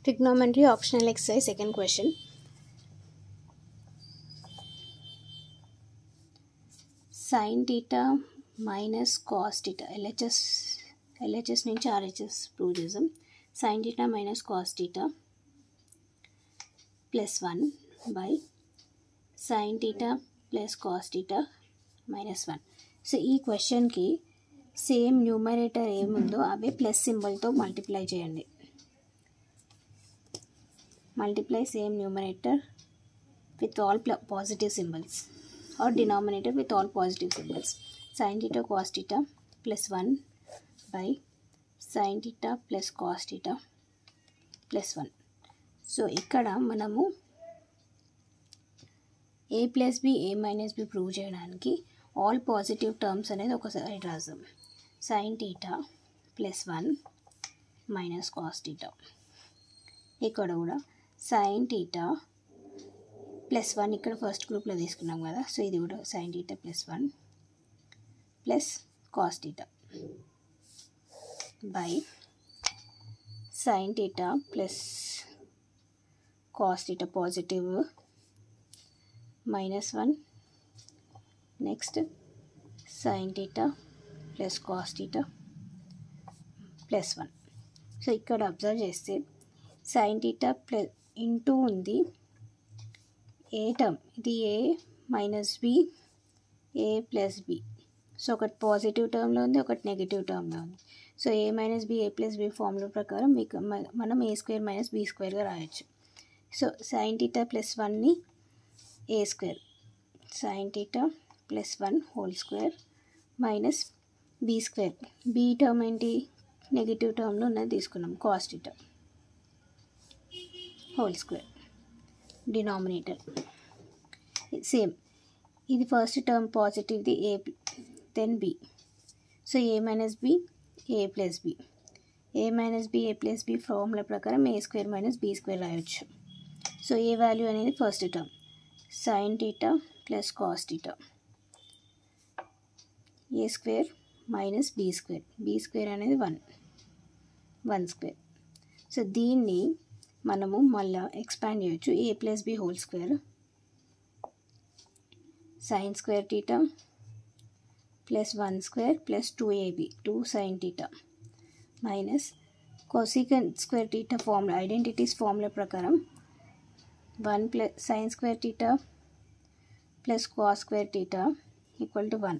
Trigonometry optional exercise, second question. Sin theta minus cos theta. LHS నుంచి RHS prove చేద్దాం. Sin theta minus cos theta plus 1 by sin theta plus cos theta minus 1. So ఈ క్వశ్చన్కి same numerator ఏముందో అవే plus సింబల్తో multiply చేయండి. Multiply same numerator with all positive symbols or denominator with all positive symbols. Sin theta cos theta plus 1 by sin theta plus cos theta plus 1. So ikkada manamu a plus b a minus b prove cheyadaniki all positive terms anedi okasari raasam. Sin theta plus 1 minus cos theta. ikkada kuda sin theta plus 1 ఇక్కడ first గ్రూప్లో తీసుకున్నాం కదా, so ఇది కూడా sin theta plus 1 plus cos theta by sin theta plus cos theta positive minus 1 next sin theta plus cos theta plus 1. So ఇక్కడ observe చేస్తే sin theta plus into ఉంది ఏ term, ఇది ఏ minus B A plus B. So ఒకటి positive టర్మ్లో ఉంది, ఒకటి negative టర్మ్లో ఉంది. So A minus B A plus B formula ప్రకారం మీకు మనం ఏ స్క్వేర్ మైనస్ బి స్క్వేర్గా రాయొచ్చు. సో sin theta ప్లస్ 1ని ఏ square sin theta plus 1 whole square minus B square. B term ఏంటి, నెగిటివ్ టర్మ్లో ఉన్నది తీసుకున్నాం cos theta whole square. Denominator same, ఇది ఫస్ట్ టర్మ్ పాజిటివ్ది A then B. So A minus B A plus B, A minus B A plus B formula ప్రకారం A square minus B square రాయొచ్చు. So A value అనేది first term sin theta plus cos theta A square minus B square, B square అనేది 1 square. So దీన్ని మనము మళ్ళీ expand చేయొచ్చు. A plus B whole square sin square theta plus 1 square plus 2ab 2 sin theta minus cosecant square theta formula identities formula ప్రకారం 1 plus sin square theta plus cos square theta equal to 1.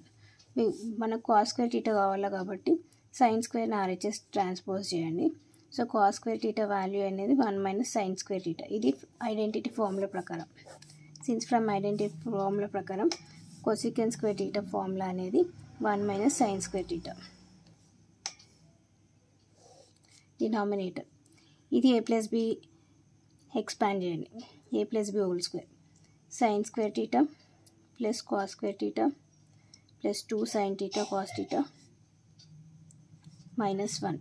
మనకు cos square theta కావాలి కాబట్టి sin స్క్వేర్ని RHS transpose చేయండి. So cos square theta value అనేది 1 minus sin square theta. ఇది identity formula ప్రకారం. Since from identity formula ప్రకారం cosecant square theta formula అనేది 1 minus sin square theta. Denominator ఇది ఏ ప్లస్ బి ఎక్స్పాండ్ చేయండి. A plus B whole square sin square theta plus cos square theta plus 2 sin theta cos theta minus 1.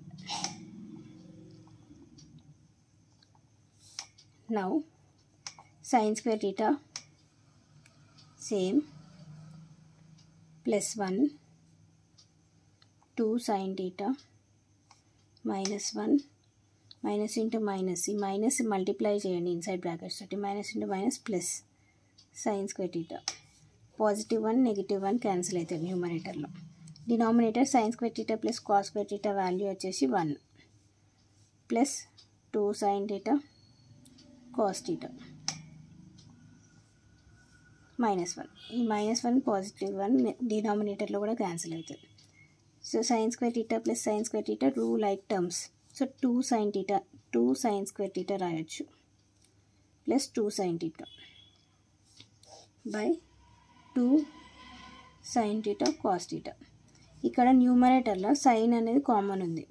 Now sin square theta same plus 1 2 sin theta minus 1 minus into minus, ఈ minus multiply చేయండి inside brackets తోటి, minus into minus plus sin square theta. Positive 1 negative 1 cancel అవుతుంది న్యూమరేటర్లో. Denominator sin square theta plus cos square theta value వచ్చేసి 1 plus 2 sin theta cos theta minus 1. ఈ minus 1 positive 1 డినామినేటర్లో కూడా cancel అవుతుంది. So sin square theta plus sin square theta two like terms. So 2 sin square theta రాయొచ్చు plus 2 sin theta by 2 sin theta cos థీటా. ఇక్కడ న్యూమరేటర్లో sign అనేది common ఉంది.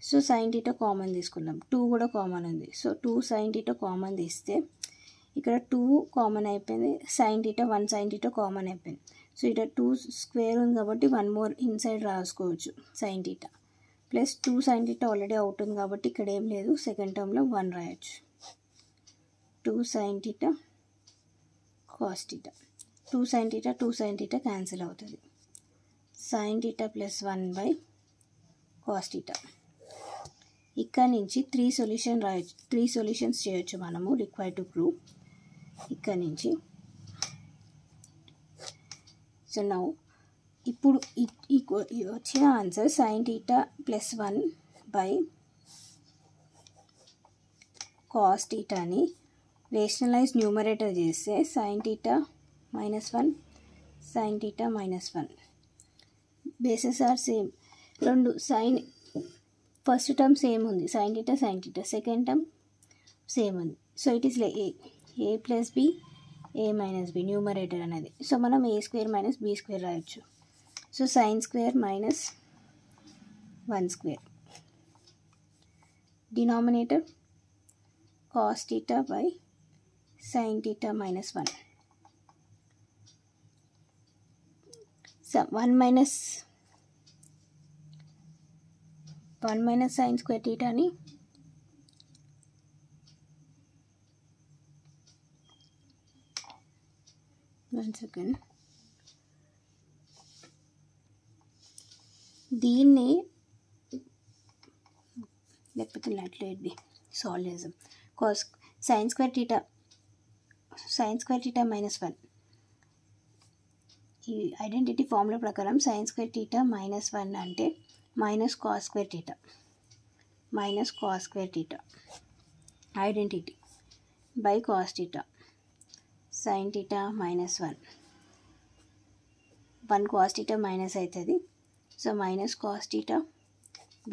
So sin theta common తీసుకుందాం, 2 కూడా కామన్ ఉంది. సో 2 sin థీటా కామన్ తీస్తే ఇక్కడ 2 కామన్ అయిపోయింది, sin theta 1 sin theta common అయిపోయింది. సో ఇక్కడ 2 స్క్వేర్ ఉంది కాబట్టి 1 మోర్ ఇన్సైడ్ రాసుకోవచ్చు sin theta plus 2 sin theta already out ఉంది కాబట్టి ఇక్కడ ఏం లేదు, సెకండ్ టర్మ్లో 1 రాయొచ్చు. 2 sin theta cos theta 2 sin theta cancel అవుతుంది. sin theta plus 1 by cos థీటా ఇక్కడ నుంచి 3 సొల్యూషన్స్ చేయొచ్చు మనము రిక్వైర్డ్ టు ప్రూవ్ ఇక్కడ నుంచి. సో నౌ ఇప్పుడు వచ్చిన answer sin θ plus 1 by cos θ ని రేషనలైజ్ న్యూమరేటర్ చేస్తే sin θ minus 1 sin θ minus 1 bases are same. రెండు సైన్ ఫస్ట్ టర్మ్ సేమ్ ఉంది sin θ, సెకండ్ టర్మ్ సేమ్ ఉంది. So it is A plus B A minus B numerator అనేది. So మనం a square minus B square రాయొచ్చు. So sine square minus 1 square denominator cos θ by sin θ minus 1. So 1 minus sin square θని 1 second దీన్ని లేకపోతే let be solve చేద్దాం. cos sin square θ minus 1 ఈ identity formula ప్రకారం sin square θ minus 1 అంటే minus cos square θ identity by cos θ sin θ minus 1 cos θ minus అవుతుంది. So minus cos θ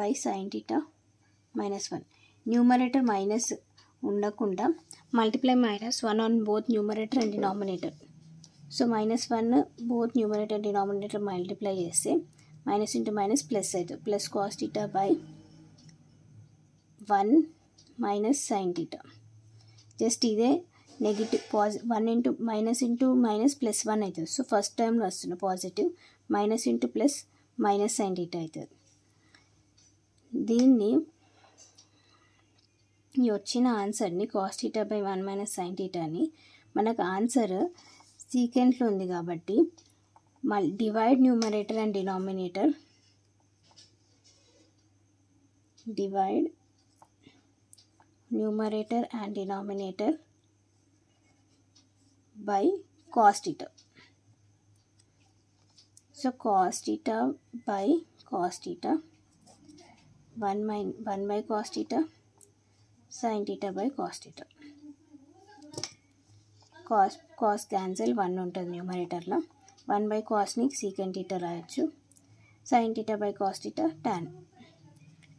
by sin θ minus 1. Numerator minus ఉండకుండా multiply minus 1 on both numerator and denominator. So minus 1 both numerator denominator multiply చేస్తే minus into minus plus అవుతుంది. Plus cos θ by 1 minus sin θ. Just ఇదే negative 1 into minus plus 1 అవుతుంది. So first టైంలో వస్తున్న positive minus into plus minus sin θ అవుతుంది. దీన్ని వచ్చిన ఆన్సర్ని cos θ బై 1 మైనస్ sin θ అని మనకు ఆన్సర్ సీక్వెంట్లో ఉంది కాబట్టి divide numerator and denominator by cos θ. So cos θ by cos θ 1 by cos θ sin θ by cos θ. cos cancel 1 ఉంటుంది న్యూమరేటర్లో. 1 బై కాస్ని సీకెంట్ θ రాయొచ్చు. sin θ by cos θ tan.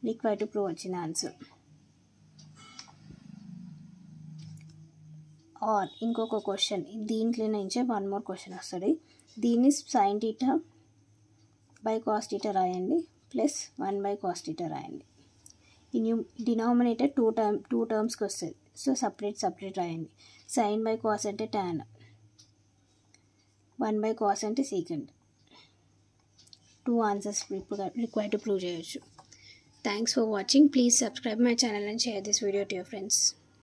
Required to prove వచ్చిన answer. Or ఇంకొక క్వశ్చన్ దీంట్లో నుంచే 1 మోర్ క్వశ్చన్ వస్తుంది. దీన్ని sin θ by cos θ రాయండి ప్లస్ 1 బై cos θ రాయండి. ఈ డినామినేటర్ టూ టర్మ్స్కి వస్తుంది. సో సపరేట్ రాయండి. sin బై cos అంటే tan, 1 బై cos అంటే secant. 2 answers required to prove చేయొచ్చు. Thanks for watching. Please subscribe my channel and share this video to your friends.